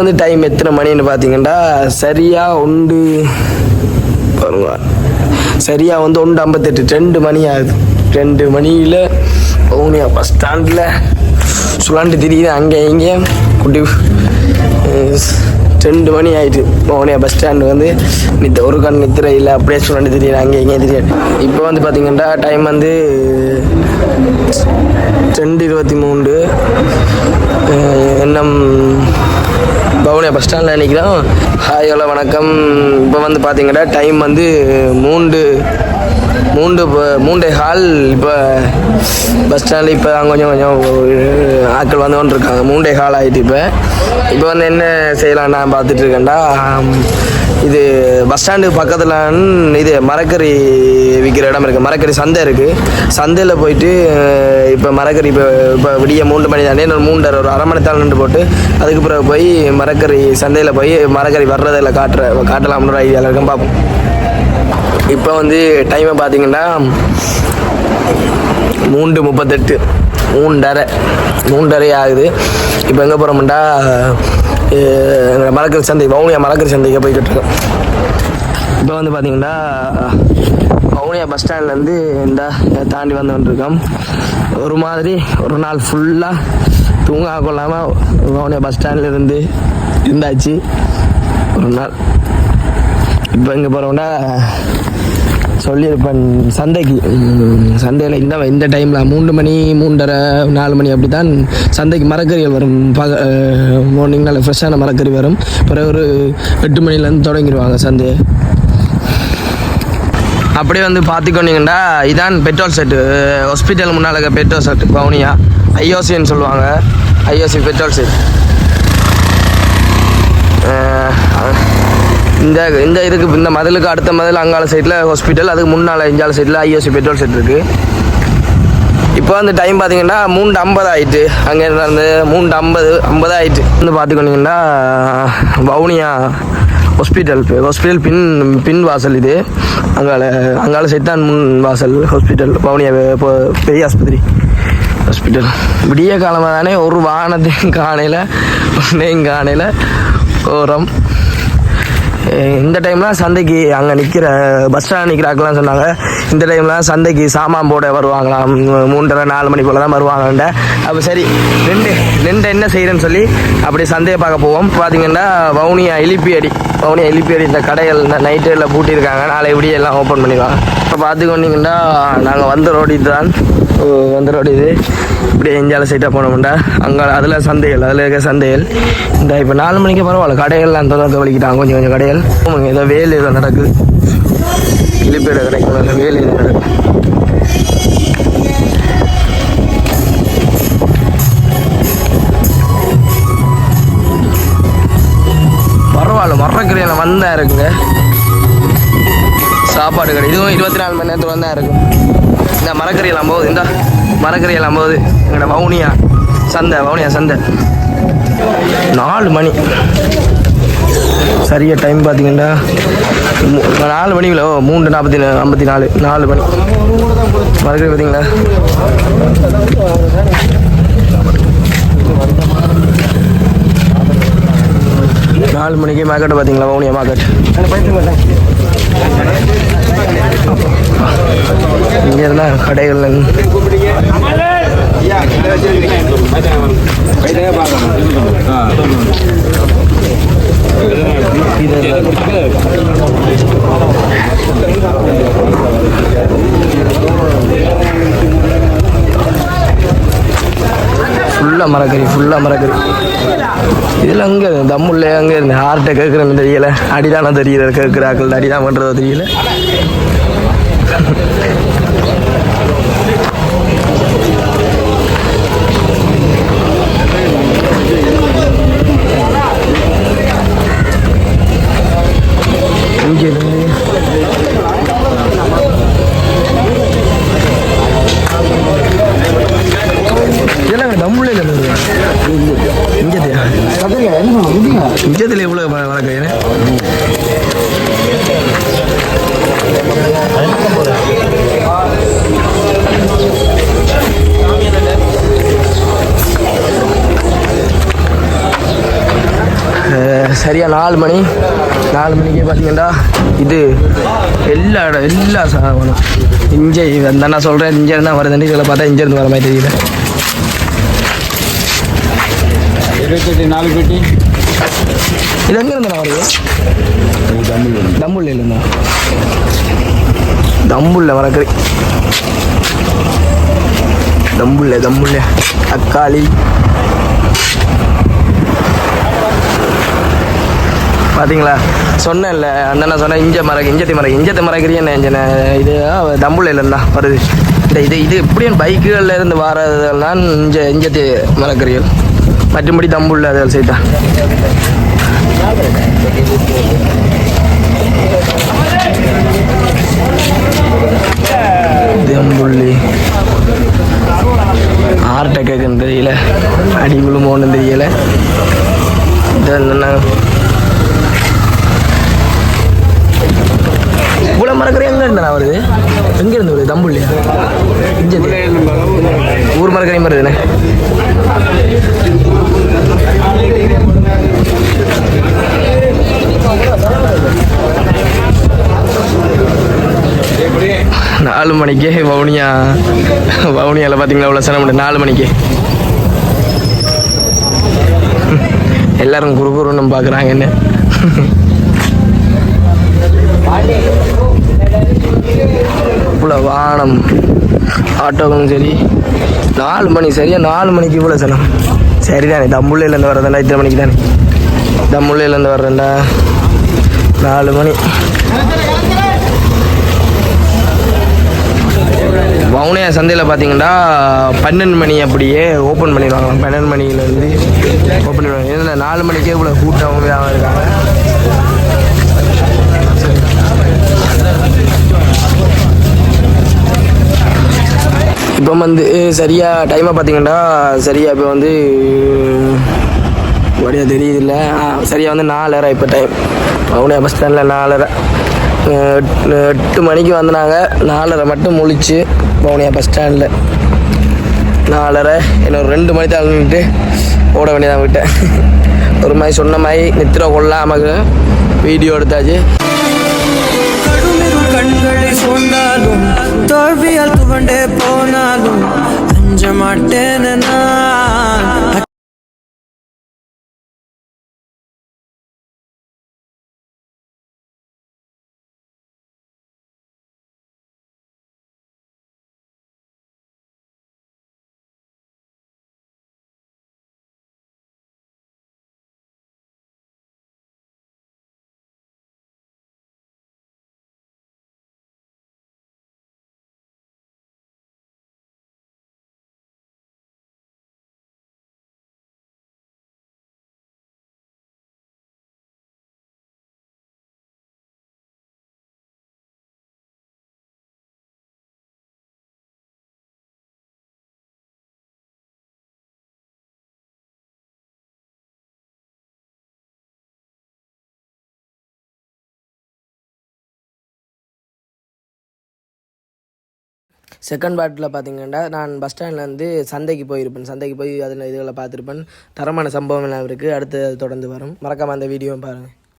வந்து டைம் எத்தனை மணின்னு பார்த்தீங்கன்னா சரியாக ஒன்று பாருங்க, சரியாக வந்து 1:58 2 மணி ஆகுது. 2 மணியில் வவுனியா பஸ் ஸ்டாண்டில் சுழண்டு திரியுது அங்கே இங்கே குட்டி. 2 மணி ஆகிட்டு. வவுனியா பஸ் ஸ்டாண்டு வந்து ஒரு கண் நித்திர இல்லை, அப்படியே சுழண்டு திரியுது அங்கே இங்கே தெரியாது. இப்போ வந்து பார்த்தீங்கன்னா டைம் வந்து 2:23. இன்னும் வவுனியா பஸ் ஸ்டாண்டில் நிற்கிறோம். ஹாய் ஹலோ வணக்கம். இப்போ வந்து பார்த்தீங்கன்னா டைம் வந்து 3:15. இப்போ பஸ் ஸ்டாண்டில் இப்போ கொஞ்சம் ஆட்கள் வந்து கொண்டு இருக்காங்க. 3:15 ஆகிட்டு. இப்போ வந்து என்ன செய்யலாம் நான் பார்த்துட்டு இருக்கேன்டா, இது பஸ் ஸ்டாண்டு பக்கத்தில் இது மரக்கறி விற்கிற இடம் இருக்குது. மரக்கறி சந்தை இருக்குது. சந்தையில் போயிட்டு இப்போ மரக்கறி இப்போ விடிய 3 மணி தானே, இன்னொரு 3:30 ஒரு அரை மணி நேரம் நின்று போட்டு அதுக்கு பிறகு போய் மரக்கறி சந்தையில் போய் மரக்கறி வர்றதில் காட்டலாம்னு ஐடியாவில் இருக்கேன். பார்ப்போம். இப்போ வந்து டைமை பார்த்தீங்கன்னா 3:38 3:30 ஆகுது. இப்போ எங்கே போகிறோம்டா, மரக்கறி சந்தை, வவுனியா மரக்கறி சந்தைக்கு போய்கிட்டு இருக்கோம். இப்போ வந்து பார்த்தீங்கன்னா வவுனியா பஸ் ஸ்டாண்ட்லேருந்து இந்த தாண்டி வந்துருக்கோம். ஒரு மாதிரி ஒரு நாள் ஃபுல்லாக தூங்க கொள்ளாமல் வவுனியா பஸ் ஸ்டாண்டில் இருந்தாச்சு ஒரு நாள். இப்போ எங்கே போகிறோம்னா சொல்லியிருப்பேன், சந்தையில் இந்த டைமில் 3 மணி 3:30 4 மணி அப்படி தான் சந்தைக்கு மரக்கறிகள் வரும். மார்னிங் நல்ல ஃப்ரெஷ்ஷான மரக்கறி வரும். பிறகு ஒரு 8 மணிலேருந்து தொடங்கிடுவாங்க சந்தையை. அப்படியே வந்து பார்த்துக்கொண்டீங்கன்னா இதான் பெட்ரோல் செட்டு. ஹாஸ்பிட்டல் முன்னால் பெட்ரோல் செட் வவுனியா ஐஓசின்னு சொல்லுவாங்க. IOC petrol set. இந்த இருக்குது. இந்த மதிலுக்கு அடுத்த மதில் அங்கால சைடில் ஹாஸ்பிட்டல், அதுக்கு முன்னால் இஞ்சால சைடில் ஐஓசி பெட்ரோல் செட் இருக்குது. இப்போ வந்து டைம் பார்த்தீங்கன்னா 3:50 ஆகிட்டு. அங்கே இருந்து 3:50 ஆகிட்டு வந்து பார்த்துக்கொண்டீங்கன்னா வவுனியா ஹாஸ்பிட்டல் பின் வாசல். இது அங்கால சைட் தான் முன் வாசல் ஹாஸ்பிட்டல். வவுனியா பெரிய ஆஸ்பத்திரி ஹாஸ்பிட்டல். விடிய காலமாக தானே ஒரு வாகனத்தையும் காணையில் ஒன்றையும் காணையில் ஓரம். இந்த டைம்லாம் சந்தைக்கு அங்கே நிற்கிற பஸ் ஸ்டாண்ட் நிற்கிறாக்கெல்லாம் சொன்னாங்க, இந்த டைம்லாம் சந்தைக்கு சாமான் போட வருவாங்களாம். 3:30 4 மணி போல் தான் வருவாங்கண்ட. அப்போ சரி ரெண்டு என்ன செய்கிறேன்னு சொல்லி அப்படி சந்தையை பார்க்க போவோம். பார்த்தீங்கன்னா வவுனியா இலிப்பியடி இந்த கடைகள் நைட்டில் பூட்டியிருக்காங்க. நாளை இப்படி எல்லாம் ஓப்பன் பண்ணிடுவாங்க. இப்போ பார்த்துக்கொண்டீங்கன்னா நாங்கள் வந்த ரோடு இது இப்படி எஞ்சால சைட்டாக போனோம்டா. அங்கே அதில் இருக்க சந்தைகள் இந்த இப்போ 4 மணிக்கு பரவாயில்ல, கடைகள்லாம் தொடர்ந்து வலிக்கிட்டாங்க. கொஞ்சம் கடைகள் ஏதோ வேலை ஏதோ நடக்குது. இலிப்பேட கிடைக்கும் வேலை ஏதோ நடக்குது. பரவாயில்ல, மரக்கறியில் வந்தா இருக்குங்க. சாப்பாடு கடை இதுவும் 24 மணி நேரத்தில் வந்தா இருக்கும். இந்த மரக்கறியெல்லாம் போகுது எங்களோட வவுனியா சந்தை 4 மணி சரியாக டைம் பார்த்தீங்கன்னா 4 மணிக்குள்ள 3:54 4 மணி மரக்கறி பார்த்தீங்களா. நாலு மணிக்கு மார்க்கெட்டு பார்த்தீங்களா, வவுனியா மார்க்கெட். இங்கே இருந்தால் கடைகள் ஃபுல்லாக மரக்கறி. இதில் அங்கே தம்முள்ள அங்கே இருந்து ஹார்ட்டை கேட்குறேன்னு தெரியலை, அடிதானே தெரியல, கேட்குறாக்கள் அடிதான் பண்ணுறதோ தெரியல. இங்கே இதெல்லாம் தம்முள்ள இங்கத்தில் எவ்வளோ வழக்கம் சரியாக 4 மணி 4 மணிக்கே பார்த்தீங்கன்னா இது எல்லா சாதனம் இங்கே அந்த நான் சொல்கிறேன் இங்கே இருந்தால் வருதுன்னு இதில் பார்த்தா இங்கேருந்து வர மாதிரி தெரியல. 4 பெட்டி இது எங்கேருந்து நான் வருது? தம்புள்ள இல்லைண்ணா, தம்புள்ள மரக்கறி, தம்புள்ள தக்காளி பார்த்தீங்களா? சொன்னேன்ல அந்த நான் சொன்னேன் இஞ்சத்தி மரக்கறி என்ன இது தம்புள்ள இல்லைன்னா வருது. இது இப்படியும் பைக்குகளில் இருந்து வரதெல்லாம் இஞ்சத்தி மரக்கறிகள், மற்றும்படி தம்புள்ள அதை செய்தான். தம்புள்ளி ஆர்ட்ட கேட்குன்னு தெரியல, அடி விழுமோன்னு தெரியல. என்ன இவ்வளோ மரக்கறி எங்கே இருந்தா வருது? எங்கேருந்து வருது? தம்புள்ளியா? இஞ்சத்தி ஊர் மரக்கறியும் வருதுண்ணே. நாலு மணிக்கே வவுனியாவில் பார்த்தீங்களா இவ்வளோ சனம் 4 மணிக்கு எல்லாரும் குறுகுறுன்னு பார்க்குறாங்க என்ன. இவ்வளோ வானம் ஆட்டோவும் சரி 4 மணி சரியா 4 மணிக்கு இவ்வளோ சனம் சரிதானே. தம்புள்ளையிலேருந்து வர்றதுண்டா இத்தனை மணிக்கு தானே, தம்புள்ளையிலேருந்து வர்றதுண்டா 4 மணி. வவுனியா சந்தையில் பார்த்தீங்கன்னா 12 மணி அப்படியே ஓப்பன் பண்ணிடுவாங்க. 12 மணிலேருந்து ஓப்பன் பண்ணிடுவாங்க. ஏன்னா 4 மணிக்கே இவ்வளோ கூட்டமாகவே இருக்காங்க. இப்போ சரியாக டைமை பார்த்தீங்கன்னா சரியாக இப்போ வழியாக தெரியுதில்ல, சரியாக 4:30 இப்போ டைம். வவுனியா பஸ் ஸ்டாண்டில் 4:30. 8 மணிக்கு வந்தாங்க, 4:30 மட்டும் முழிச்சு வவுனியா பஸ் ஸ்டாண்டில் 4:30. இன்னொரு 2 மணி தான் நின்றுட்டு ஓட வேண்டியதான் விட்டேன். ஒரு மாதிரி சொன்ன மாதிரி நித்திர கொள்ளாமல் வீடியோ எடுத்தாச்சு. கண்களை சொன்னாலும் தோல்வியால் துவண்டே போனாலும் அஞ்ச மாட்டேன் நான். செகண்ட் பார்ட்டில் பார்த்தீங்கன்னா நான் பஸ் ஸ்டாண்ட்லேருந்து சந்தைக்கு போயிருப்பேன். சந்தைக்கு போய் அதில் இதுகளை பார்த்துருப்பேன். தரமான சம்பவம் எல்லாம் இருக்குது. அடுத்து அது தொடர்ந்து வரும். மறக்காமல் அந்த வீடியோவும் பாருங்கள்.